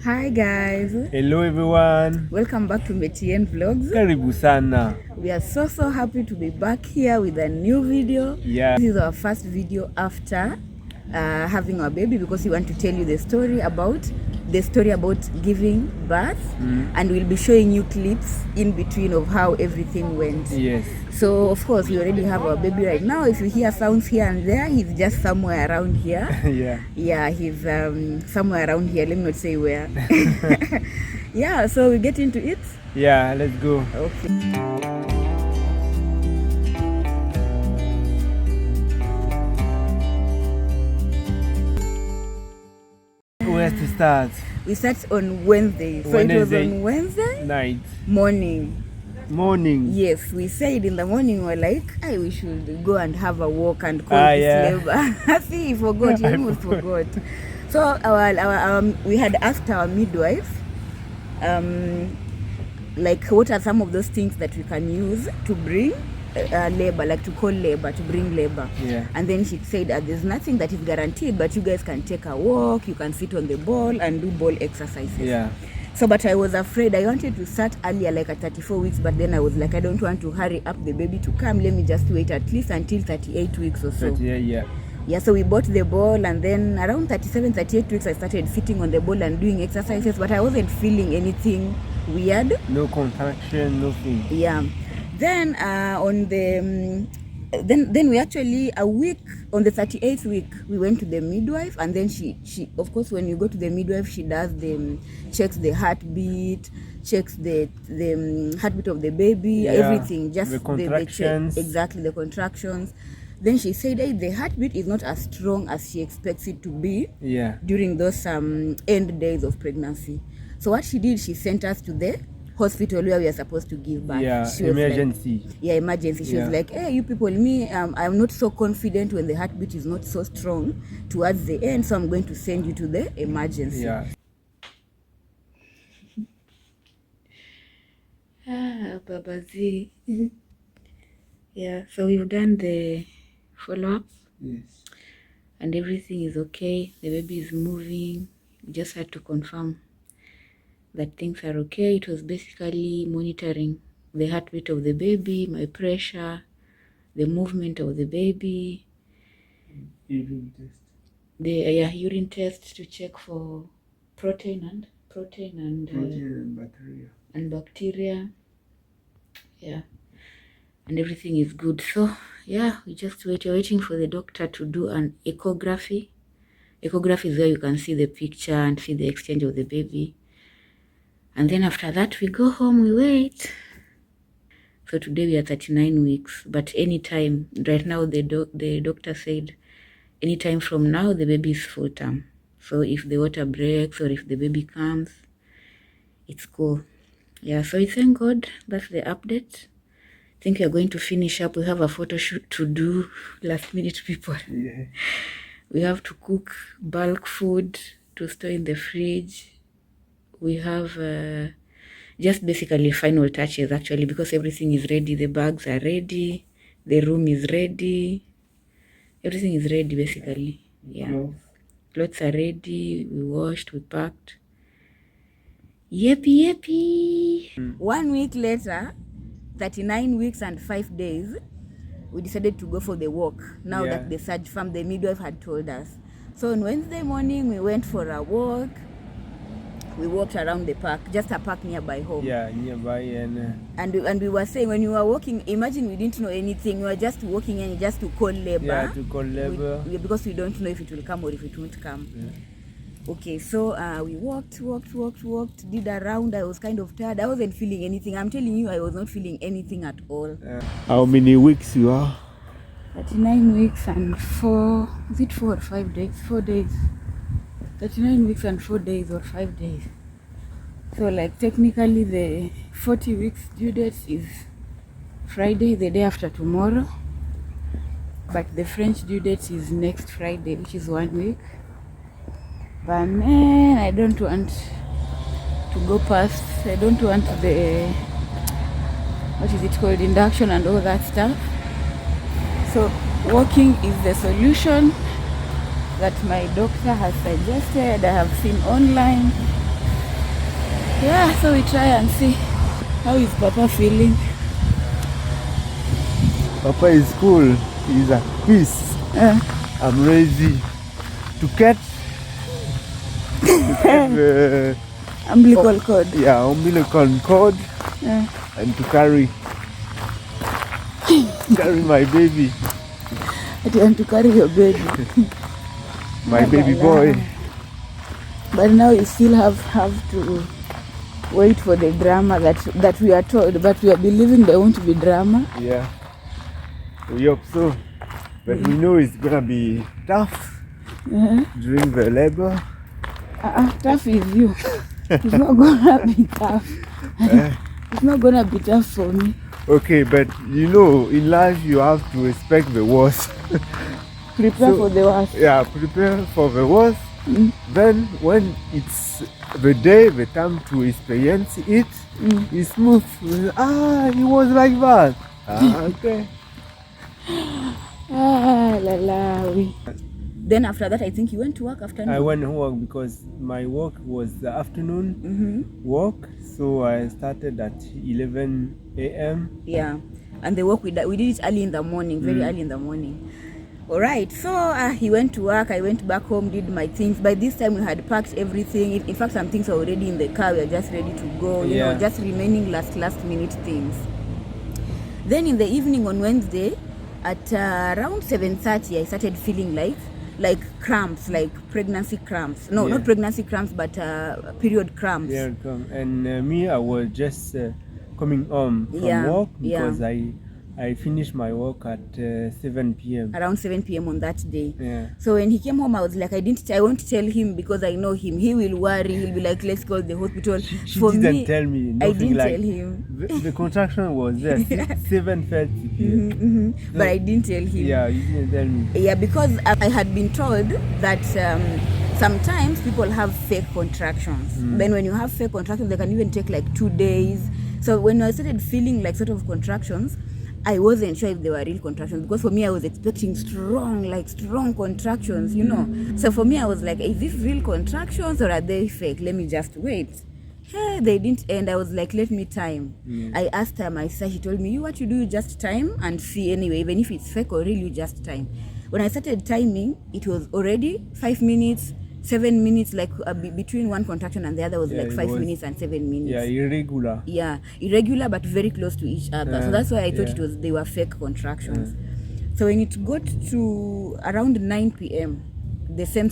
Hi guys. Hello everyone. Welcome back to Metienne Vlogs. Karibu sana. We are so happy to be back here with a new video. Yeah. This is our first video after having our baby, because we want to tell you the story about giving birth, and we'll be showing you clips in between of how everything went. Yes. So of course we already have our baby right now. If you hear sounds here and there, he's just somewhere around here. Yeah, he's somewhere around here. Let me not say where. Yeah, so we get into it. Yeah, let's go. Okay. Where to start? We start on Wednesday. So it was on Wednesday night. Morning. Yes, we said in the morning, we're like, we should go and have a walk and call this labor. See, he forgot. He almost forgot. So we had asked our midwife, like, what are some of those things that we can use to bring labor, like to call labor, to bring labor. Yeah. And then she said there's nothing that is guaranteed, but you guys can take a walk, you can sit on the ball and do ball exercises. Yeah. So, but I was afraid. I wanted to start earlier, like at 34 weeks, but then I was like, I don't want to hurry up the baby to come. Let me just wait at least until 38 weeks or so. Yeah, so we bought the ball, and then around 37, 38 weeks, I started sitting on the ball and doing exercises, but I wasn't feeling anything weird. No contraction, nothing. Yeah. Then on the then we actually, a week, on the 38th week, we went to the midwife, and then she of course, when you go to the midwife, she does checks the heartbeat, checks the heartbeat of the baby, everything, just the contractions. Exactly, the contractions. Then she said, hey, the heartbeat is not as strong as she expects it to be during those end days of pregnancy. So what she did, she sent us to the hospital where we are supposed to give birth. Emergency. Emergency. She was like, hey, you people, I'm not so confident when the heartbeat is not so strong towards the end, so I'm going to send you to the emergency. Babazi. Yeah, so we've done the follow-up. Yes. And everything is okay. The baby is moving. We just had to confirm that things are okay. It was basically monitoring the heartbeat of the baby, my pressure, the movement of the baby, Urine test. The urine test to check for protein and bacteria. Yeah, and everything is good. So yeah, we just waiting for the doctor to do an echography. Echography is where you can see the picture and see the exchange of the baby. And then after that, we go home, we wait. So today we are 39 weeks, but anytime, right now the doctor said, anytime from now, the baby is full term. So if the water breaks or if the baby comes, it's cool. Yeah, so we thank God. That's the update. I think we are going to finish up. We have a photo shoot to do, last minute people. Yeah. We have to cook bulk food to store in the fridge. We have just basically final touches, actually, because everything is ready. The bags are ready. The room is ready. Everything is ready, basically. Yeah. Clothes are ready. We washed, we packed. Yippee. 1 week later, 39 weeks and 5 days, we decided to go for the walk. Now that the surge from the midwife had told us. So on Wednesday morning, we went for a walk. We walked around the park, just a park nearby home. Yeah, nearby. And we were saying, when we were walking, imagine we didn't know anything. We were just walking in just to call labor. Yeah, to call labor. Because we don't know if it will come or if it won't come. Yeah. Okay, so we walked, did a round. I was kind of tired. I wasn't feeling anything. I'm telling you, I was not feeling anything at all. How many weeks you are? 39 weeks and 4, is it 4 or 5 days? 4 days. 39 weeks and 4 days or 5 days. So like technically the 40 weeks due date is Friday, the day after tomorrow. But the French due date is next Friday, which is 1 week. But man, I don't want to go past, I don't want the, what is it called, induction and all that stuff. So walking is the solution that my doctor has suggested. I have seen online. Yeah, so we try and see how is Papa feeling. Papa is cool. He's at peace. I'm ready to catch the Umbilical cord. yeah, umbilical cord and to carry my baby. I want to carry your baby. My baby boy. But now you still have to wait for the drama that we are told, but we are believing there won't be drama. Yeah, we hope so. But we know it's gonna be tough during the labor. Tough is you. It's not gonna be tough. It's not gonna be tough for me. Okay, but you know, in life you have to respect the worst. Prepare for the worst. Yeah, prepare for the worst. Then when it's the time to experience it, it's smooth. It was like that. Okay. Then after that, I think you went to work afternoon. I went to work because my work was the afternoon work, so I started at 11 a.m. Yeah, and the work we did it early in the morning, very early in the morning. All right, so he went to work, I went back home, did my things. By this time we had packed everything. In fact, some things were already in the car. We were just ready to go, you know, just remaining last minute things. Then in the evening on Wednesday at around 7:30, I started feeling like cramps, like pregnancy cramps. No, not pregnancy cramps, but period cramps. Yeah, and me, I was just coming home from work because I finished my work at 7 p.m. Around 7 p.m. on that day. Yeah. So when he came home, I was like, I won't tell him because I know him. He will worry. He'll be like, let's call the hospital. She didn't tell me. I didn't like, tell him. The contraction was there, 7:30 p.m. But I didn't tell him. Yeah, you didn't tell me. Yeah, because I had been told that sometimes people have fake contractions. Then when you have fake contractions, they can even take like 2 days. So when I started feeling like sort of contractions, I wasn't sure if they were real contractions because for me I was expecting strong contractions, you know. So for me I was like, is this real contractions or are they fake? Let me just wait. Hey, they didn't end. I was like, let me time. I asked her, my sister, she told me, what you do, you just time and see anyway, even if it's fake or real, you just time. When I started timing, it was already 5 minutes, 7 minutes, like between one contraction and the other was like 5 minutes and 7 minutes. Yeah, irregular. Yeah, irregular but very close to each other. So that's why I thought they were fake contractions. So when it got to around 9 p.m., the same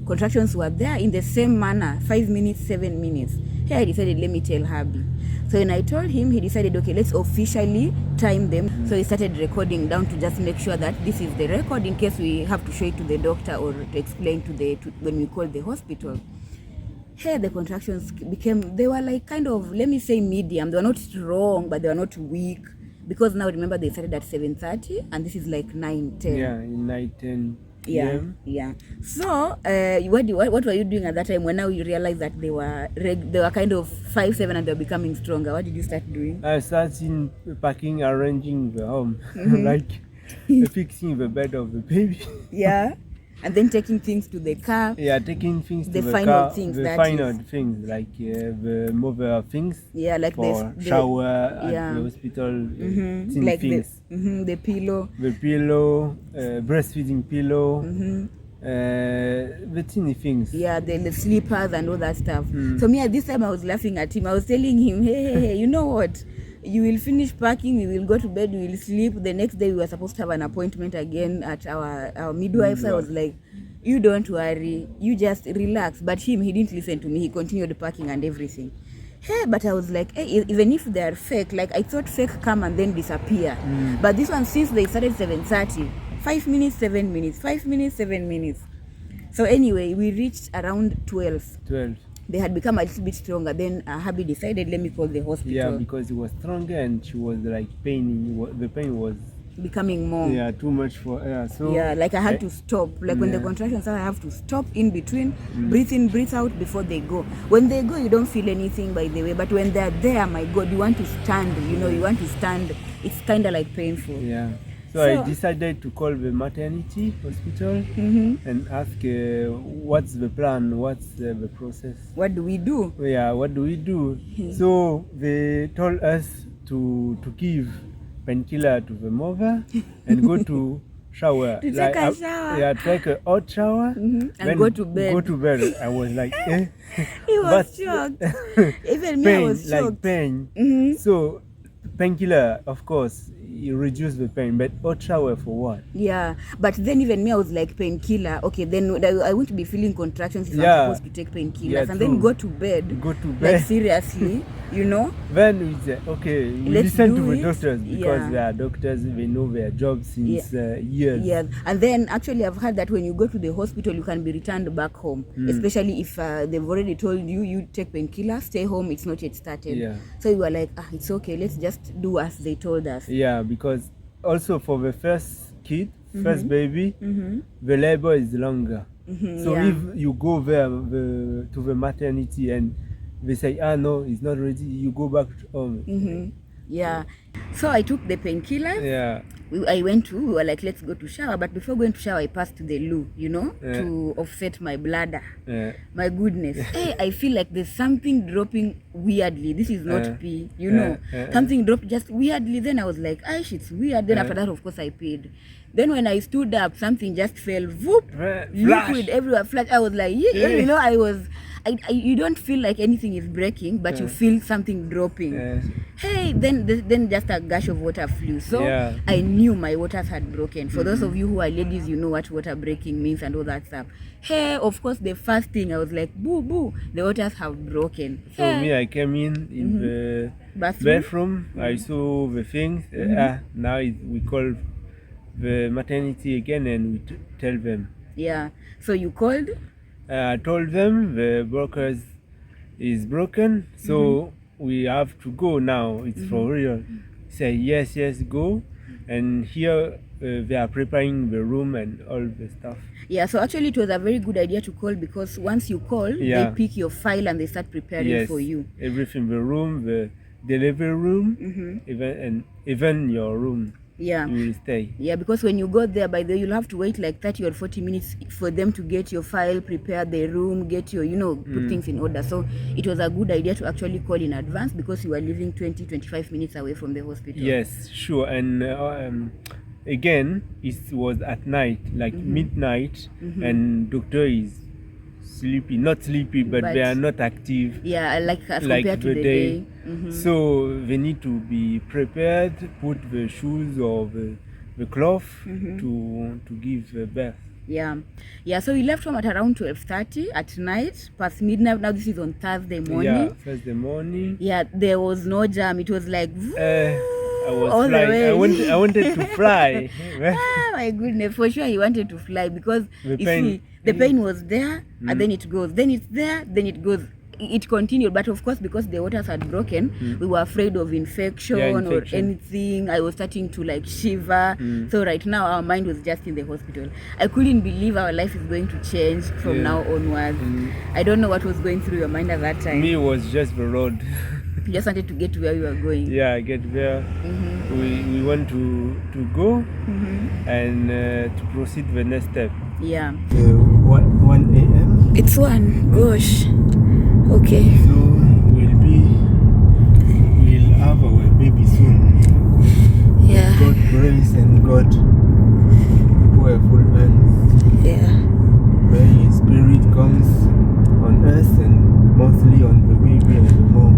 contractions were there in the same manner, 5 minutes, 7 minutes. Here I decided, let me tell hubby. So when I told him, he decided, okay, let's officially time them. So he started recording down to just make sure that this is the record in case we have to show it to the doctor or to explain when we call the hospital. Hey, the contractions they were like kind of, let me say medium. They were not strong, but they were not weak. Because now remember they started at 7:30 and this is like 9:10. Yeah, 9:10. Yeah. So, what were you doing at that time when now you realized that they were kind of 5-7 and they were becoming stronger? What did you start doing? I started packing, arranging the home, like fixing the bed of the baby. Yeah. And then taking things to the car. Yeah, taking things to the final car. Things, the final things like the mother things. Yeah, like for shower at the hospital. Like things. The pillow. The pillow, breastfeeding pillow. The teeny things. Yeah, the sleepers and all that stuff. So me at this time I was laughing at him. I was telling him, hey, you know what? You will finish packing, we will go to bed, we will sleep. The next day we were supposed to have an appointment again at our midwife. So I was like, you don't worry, you just relax. But he didn't listen to me. He continued packing and everything. Hey, but I was like, hey, even if they are fake, like I thought fake come and then disappear. But this one, since they started 7:30, 5 minutes, 7 minutes, 5 minutes, 7 minutes. So anyway, we reached around 12. They had become a little bit stronger. Then hubby decided, let me call the hospital. Yeah, because it was stronger and she was like paining. The pain was becoming more. Yeah, too much for her. So yeah, like I had to stop. Like when the contractions are, I have to stop in between, breathe in, breathe out before they go. When they go, you don't feel anything, by the way. But when they're there, my God, you want to stand. You know, you want to stand. It's kind of like painful. Yeah. So I decided to call the maternity hospital and ask what's the plan, what's the process. What do we do? Yeah, what do we do? So they told us to give painkiller to the mother and go to shower. To take a shower. Yeah, take a hot shower and go to bed. Go to bed. I was like, eh. He was shocked. Even me, pain, I was shocked. like pain. So painkiller, of course, you reduce the pain, but hot shower for what? Yeah, but then even me, I was like, painkiller. Okay, then I won't be feeling contractions if I'm supposed to take painkillers, and then go to bed. Go to bed. Like seriously, you know. Then we say, okay, we listen to the doctors because they are doctors. They know their job since years. Yeah, and then actually, I've heard that when you go to the hospital, you can be returned back home, especially if they've already told you take painkiller, stay home. It's not yet started. Yeah. So you were like, it's okay. Let's just do as they told us. Yeah, because also for the first kid, first baby, the labor is longer. So if you go there to the maternity and they say, no, it's not ready, you go back home. Yeah. So I took the painkiller. Yeah. We were like, let's go to shower. But before going to shower, I passed to the loo, to offset my bladder. My goodness. Hey, I feel like there's something dropping weirdly. This is not pee, something dropped just weirdly. Then I was like, it's weird. Then after that, of course, I paid. Then when I stood up, something just fell, whoop, liquid everywhere, flash. I was like, you don't feel like anything is breaking, but you feel something dropping. Hey, then just a gush of water flew. So I knew my waters had broken. For those of you who are ladies, you know what water breaking means and all that stuff. Hey, of course, the first thing I was like, boo, the waters have broken. So me, I came in the bathroom. I saw the things. Now we call the maternity again and we tell them. Yeah. So you called? I told them the brokers is broken, so we have to go now. It's for real. Say yes, go. And here they are preparing the room and all the stuff. Yeah, so actually it was a very good idea to call because once you call, they pick your file and they start preparing for you. Everything, the room, the delivery room, even your room. Yeah. You will stay. Yeah, because when you go there, by the way, you'll have to wait like 30 or 40 minutes for them to get your file, prepare the room, get your, put things in order. So it was a good idea to actually call in advance because you were living 20-25 minutes away from the hospital. Yes, sure. And again, it was at night, like midnight, and doctor is sleepy, not sleepy, but they are not active. Yeah, like as compared to the day. So they need to be prepared, put the shoes or the cloth to give birth. Yeah. So we left home at around 12:30 at night, past midnight. Now this is on Thursday morning. Yeah, Thursday morning. Yeah, there was no jam. It was like I was flying. I wanted to fly. My goodness, for sure he wanted to fly because the pain was there and then it goes. Then it's there, then it goes. It continued, but of course because the waters had broken, we were afraid of infection or anything. I was starting to like shiver. So right now our mind was just in the hospital. I couldn't believe our life is going to change from now onwards. I don't know what was going through your mind at that time. Me, it was just the road. You just wanted to get to where you were going. Yeah, get there. We want to go and to proceed the next step. Yeah. 1 a.m. It's 1. Gosh. Okay. So we'll have our baby soon. Yeah. God grace and God powerful hands. Yeah. May His Spirit comes on us and mostly on the baby and the mom.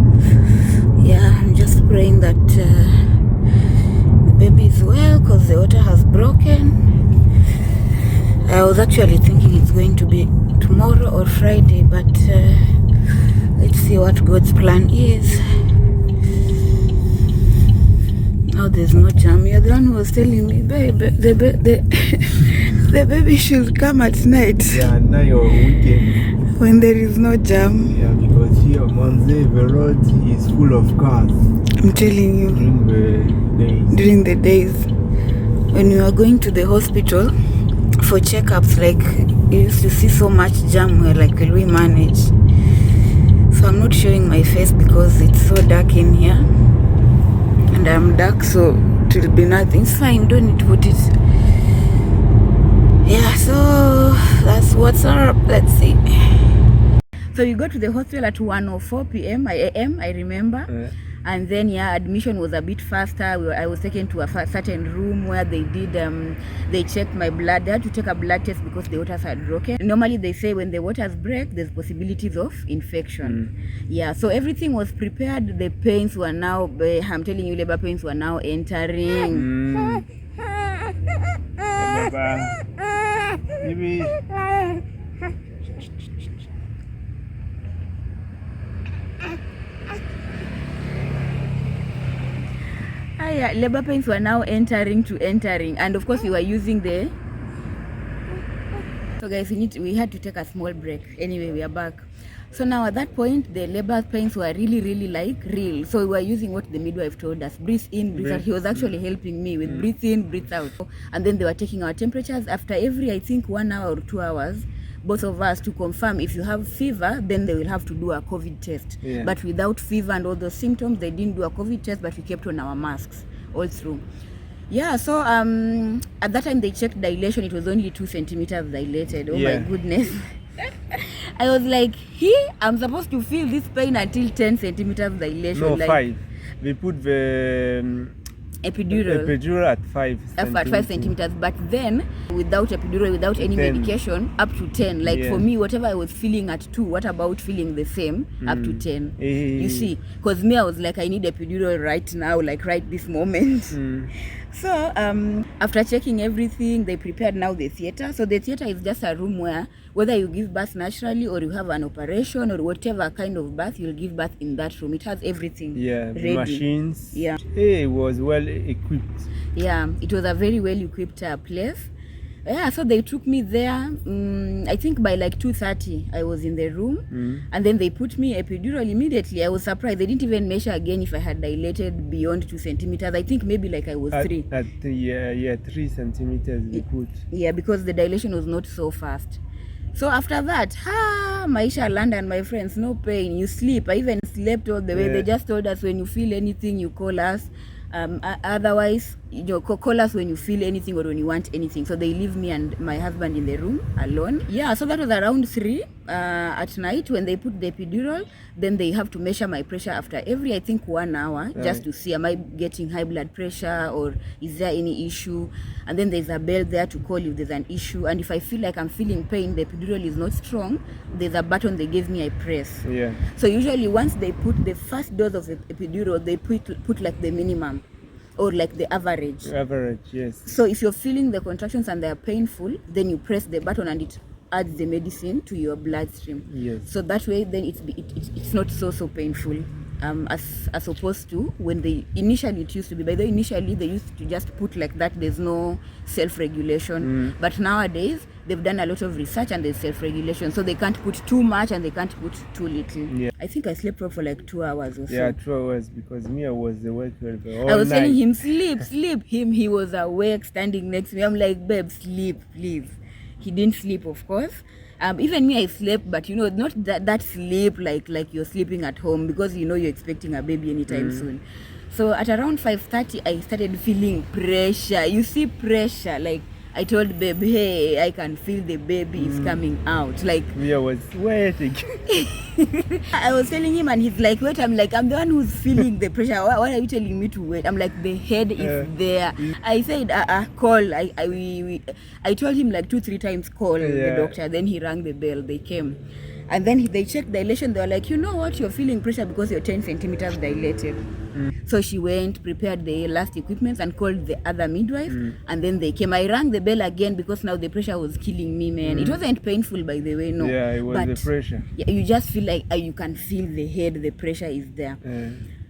Yeah, I'm just praying that the baby is well because the water has broken. I was actually thinking it's going to be tomorrow or Friday, but let's see what God's plan is. Now there's no jam. You're the one who was telling me, babe, the baby should come at night. Yeah, night or weekend. When there is no jam. Yeah, because here on Monday the road is full of cars. I'm telling you. During the days. When you are going to the hospital for checkups, like you used to see so much jam where like, will we manage? So I'm not showing my face because it's so dark in here and I'm dark, so it will be nothing. It's fine, don't need to put it. Yeah, so that's what's up. Let's see. So we got to the hospital at 1:04 p.m. a.m. I remember. And then admission was a bit faster. I was taken to a certain room where they did they checked my blood. They had to take a blood test because the waters had broken. Normally they say when the waters break, there's possibilities of infection. Yeah, so everything was prepared. The pains were now, I'm telling you, labor pains were now entering. Labor pains were now entering, and of course we were using the. So guys, we had to take a small break. Anyway, we are back. So now at that point, the labor pains were really like real. So we were using what the midwife told us: breathe in, breathe out. He was actually helping me with breathe in, breathe out. And then they were taking our temperatures after every, I think, 1 hour or 2 hours. Both of us to confirm if you have fever, then they will have to do a COVID test. But without fever and all those symptoms, they didn't do a COVID test, but we kept on our masks all through. Yeah, so at that time they checked dilation. It was only 2 centimeters dilated. Oh my goodness. I was like, I'm supposed to feel this pain until 10 centimeters dilation. No, like 5. They put the epidural at 5 centimeters. At 5 centimeters, but then without epidural, without any medication, up to 10. Like for me, whatever I was feeling at 2, what about feeling the same up to 10? You see, because me, I was like, I need epidural right now, like right this moment. So after checking everything, they prepared now the theater. So the theater is just a room where whether you give birth naturally or you have an operation or whatever kind of birth, you'll give birth in that room. It has everything ready. Machines. It was well equipped. It was a very well equipped place. So they took me there. I think by like 2:30 I was in the room, and then they put me epidural immediately. I was surprised. They didn't even measure again if I had dilated beyond 2 centimeters. I think maybe like I was 3. 3 centimeters they put. Because the dilation was not so fast. So after that, Maisha London, my friends, no pain. You sleep. I even slept all the way. They just told us when you feel anything, you call us. Otherwise, call us when you feel anything or when you want anything. So they leave me and my husband in the room alone. So that was around 3 at night when they put the epidural. Then they have to measure my pressure after every, I think, 1 hour, just to see, am I getting high blood pressure or is there any issue? And then there's a bell there to call if there's an issue. And if I feel like I'm feeling pain, the epidural is not strong, there's a button they gave me, I press. So usually once they put the first dose of the epidural, they put like the minimum or like the average. Yes. So if you're feeling the contractions and they're painful, then you press the button and it adds the medicine to your bloodstream. So that way then it's not so painful. As opposed to when initially it used to be. By the way, initially they used to just put like that. There's no self-regulation. But nowadays they've done a lot of research and there's self-regulation. So they can't put too much and they can't put too little. I think I slept for like 2 hours or so. 2 hours because me, I was awake all I was night. telling him, sleep. He was awake, standing next to me. I'm like, babe, sleep, please. He didn't sleep, of course. Even me, I slept, but not that sleep like you're sleeping at home because you're expecting a baby anytime soon. So at around 5:30, I started feeling pressure. You see pressure, like I told babe, hey, I can feel the baby is coming out. Like I was waiting. I was telling him and he's like, wait. I'm like, I'm the one who's feeling the pressure. Why are you telling me to wait? I'm like, the head is there. I said, call. I told him like 2-3 times, call the doctor. Then he rang the bell. They came. And then they checked dilation. They were like, you know what? You're feeling pressure because you're 10 centimeters dilated. So she went, prepared the last equipment and called the other midwife. And then they came. I rang the bell again because now the pressure was killing me, man. It wasn't painful, by the way, no. It was the pressure. You just feel like you can feel the head, the pressure is there.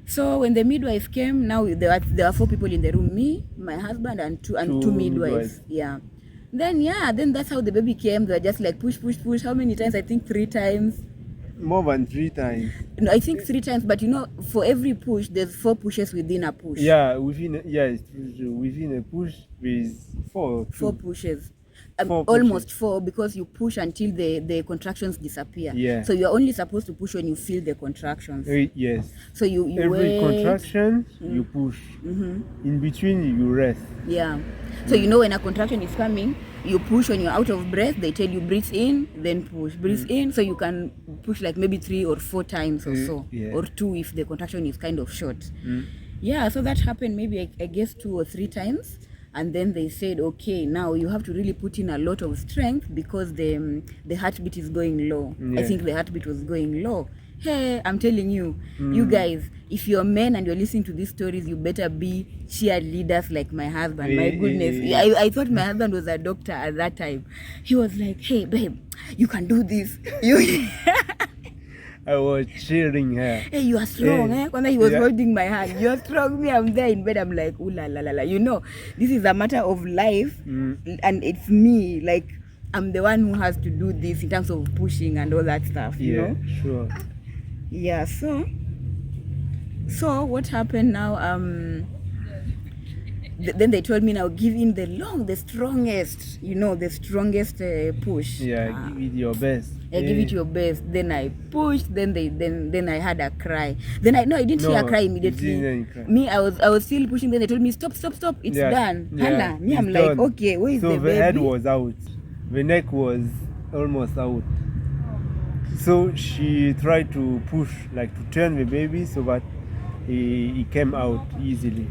So when the midwife came, now there were 4 people in the room, me, my husband, and two midwives. Then that's how the baby came. They were just like push. How many times? I think 3 times. More than 3 times. No, I think 3 times. But for every push, there's 4 pushes within a push. Within a push with 4 pushes. almost 4, because you push until the contractions disappear. Yeah. So you're only supposed to push when you feel the contractions. Yes. So you Every wait. contraction you push. In between you rest. Yeah. So you know when a contraction is coming, you push when you're out of breath. They tell you breathe in, then push. Breathe in, so you can push like maybe 3 or 4 times or so, Yeah. or 2 if the contraction is kind of short. Yeah, so that happened maybe I guess 2 or 3 times, and then they said, okay, now you have to really put in a lot of strength because the heartbeat is going low. I Yeah. think the heartbeat was going low. Hey, I'm telling you, you guys, if you're men and you're listening to these stories, you better be cheerleaders like my husband. My goodness, I thought my husband was a doctor at that time. He was like, hey babe, you can do this. You I was cheering her. hey, you are strong, Hey. eh? When he was Yeah. holding my hand, you're strong. Me, I'm there in bed. I'm like, ooh la la la la. You know, this is a matter of life, and it's me. Like, I'm the one who has to do this in terms of pushing and all that stuff. You know? Sure. Yeah. So what happened now? Then they told me now give in the strongest, the strongest push. Yeah, give it your best. Give it your best. Then I pushed. Then I had a cry. Then I didn't hear a cry immediately. You didn't cry. Me, I was still pushing. Then they told me stop. It's done. Hannah, me, I'm it's like, done. okay, where is so the baby? head was out, the neck was almost out. So she tried to push, like to turn the baby so that he came out easily.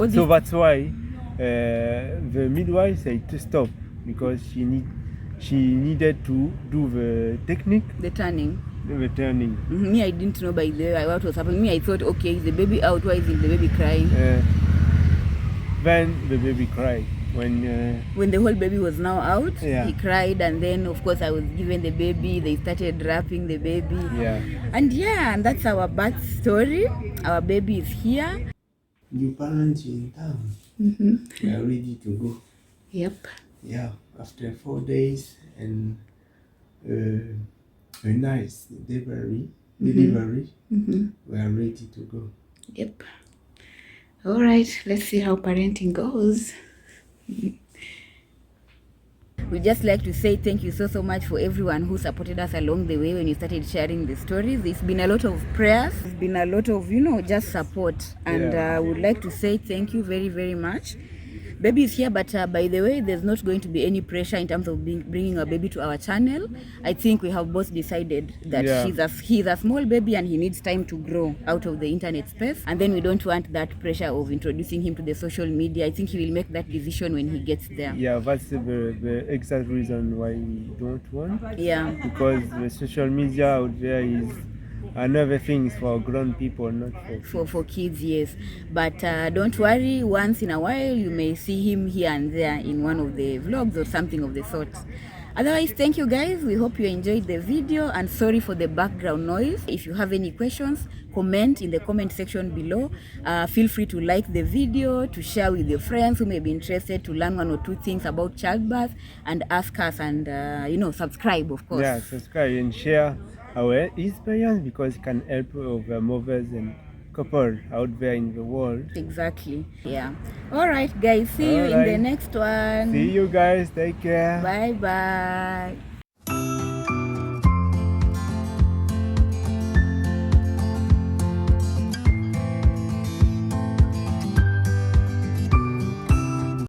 So that's why the midwife said to stop, because she needed to do the technique, The turning. the turning. Me, I didn't know by the way what was happening. Me, I thought, okay, is the baby out? Why isn't the baby crying? Then the baby cried when the whole baby was now out. Yeah. He cried, and then of course I was given the baby. They started wrapping the baby. Yeah. And that's our birth story. Our baby is here. New parents in town. We are ready to go. Yep. Yeah, after 4 days and a nice delivery, we are ready to go. Yep. All right, let's see how parenting goes. We'd just like to say thank you so much for everyone who supported us along the way when you started sharing the stories. It's been a lot of prayers. It's been a lot of, just support. And would like to say thank you very, very much. Baby is here, but by the way, there's not going to be any pressure in terms of bringing a baby to our channel. I think we have both decided that he's a small baby and he needs time to grow out of the internet space. And then we don't want that pressure of introducing him to the social media. I think he will make that decision when he gets there. Yeah, that's the exact reason why we don't want. Yeah. Because the social media out there is another thing is for grown people, not for kids. Yes, but don't worry, once in a while you may see him here and there in one of the vlogs or something of the sort. Otherwise, thank you guys. We hope you enjoyed the video, and sorry for the background noise. If you have any questions, comment in the comment section below. Feel free to like the video, to share with your friends who may be interested to learn 1 or 2 things about childbirth, and ask us, and subscribe, of course. Yeah, subscribe and share our experience, because it can help the mothers and couple out there in the world. Exactly. Yeah. All right, guys. See you in the next one. See you guys. Take care. Bye bye.